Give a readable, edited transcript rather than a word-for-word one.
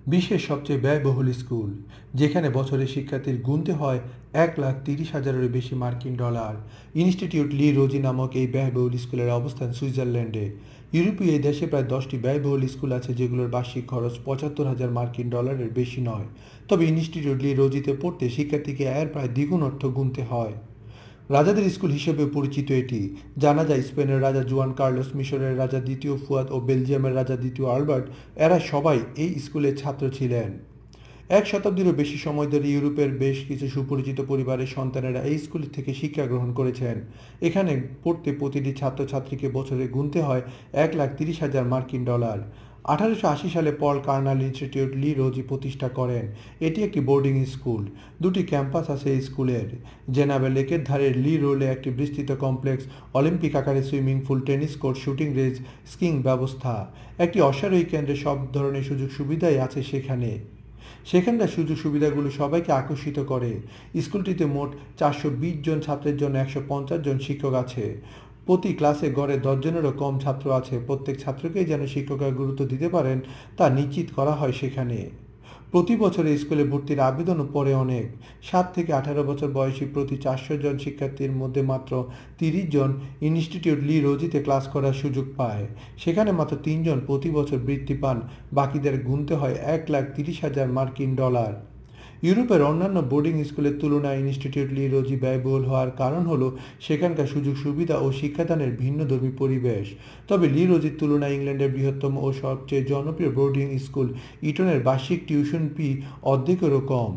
বিশ্বের সবচেয়ে ব্যয়বহুল স্কুল, যেখানে বছরে শিক্ষার্থীর গুনতে হয় 1,30,000-এরও বেশি মার্কিন ডলার। ইনস্টিটিউট লি রোজি নামক এই ব্যয়বহুল স্কুলের অবস্থান সুইজারল্যান্ডে। ইউরোপীয় এই দেশে প্রায় 10টি ব্যয়বহুল স্কুল আছে, যেগুলোর বার্ষিক খরচ 75,000 মার্কিন ডলারের বেশি নয়। তবে ইনস্টিটিউট লি রোজিতে পড়তে শিক্ষার্থীকে এর প্রায় দ্বিগুণ অর্থ গুনতে হয়। রাজাদের স্কুল হিসেবে পরিচিত এটি। জানা যায় স্পেনের রাজা জুয়ান কার্লোস, মিশরের রাজা দ্বিতীয় ফুয়াদ ও বেলজিয়ামের রাজা দ্বিতীয় আলবার্ট, এরা সবাই এই স্কুলের ছাত্র ছিলেন। এক শতাব্দীরও বেশি সময় ধরে ইউরোপের বেশ কিছু সুপরিচিত পরিবারের সন্তানেরা এই স্কুল থেকে শিক্ষা গ্রহণ করেছেন। এখানে পড়তে প্রতিটি ছাত্রছাত্রীকে বছরে গুনতে হয় 1,30,000 মার্কিন ডলার। 1880 সালে পল কার্নাল ইনস্টিটিউট লি রোজি প্রতিষ্ঠা করেন। এটি একটি বোর্ডিং স্কুল। দুটি ক্যাম্পাস আছে এই স্কুলের। জেনাবে লেকের ধারে লি রোলে একটি বিস্তৃত কমপ্লেক্স, অলিম্পিক আকারে swimming pool, tennis court, shooting range, skiing ব্যবস্থা। একটি অশ্বারোহী কেন্দ্রে সব ধরনের সুযোগ সুবিধাই আছে সেখানে। সেখানকার সুযোগ সুবিধাগুলো সবাইকে আকর্ষিত করে। স্কুলটিতে মোট 420 জন ছাত্রের জন্য 150 জন শিক্ষক আছে। প্রতি ক্লাসে গড়ে 10 জনেরও কম ছাত্র আছে। প্রত্যেক ছাত্রকেই যেন শিক্ষকরা গুরুত্ব দিতে পারেন তা নিশ্চিত করা হয় সেখানে। প্রতি বছর এই স্কুলে ভর্তির আবেদনও পড়ে অনেক। 7 থেকে 18 বছর বয়সী প্রতি 400 জন শিক্ষার্থীর মধ্যে মাত্র 30 জন ইনস্টিটিউট লি রোজিতে ক্লাস করার সুযোগ পায়। সেখানে মাত্র 3 জন প্রতি বছর বৃত্তি পান। বাকিদের গুনতে হয় 1,30,000 মার্কিন ডলার। ইউরোপের অন্যান্য বোর্ডিং স্কুলের তুলনায় ইনস্টিটিউট লি রোজি ব্যয়বহুল হওয়ার কারণ হলো সেখানকার সুযোগ সুবিধা ও শিক্ষাদানের ভিন্নধর্মী পরিবেশ। তবে লি রোজির তুলনায় ইংল্যান্ডের বৃহত্তম ও সবচেয়ে জনপ্রিয় বোর্ডিং স্কুল ইটনের বার্ষিক টিউশন ফি অর্ধেকেরও কম।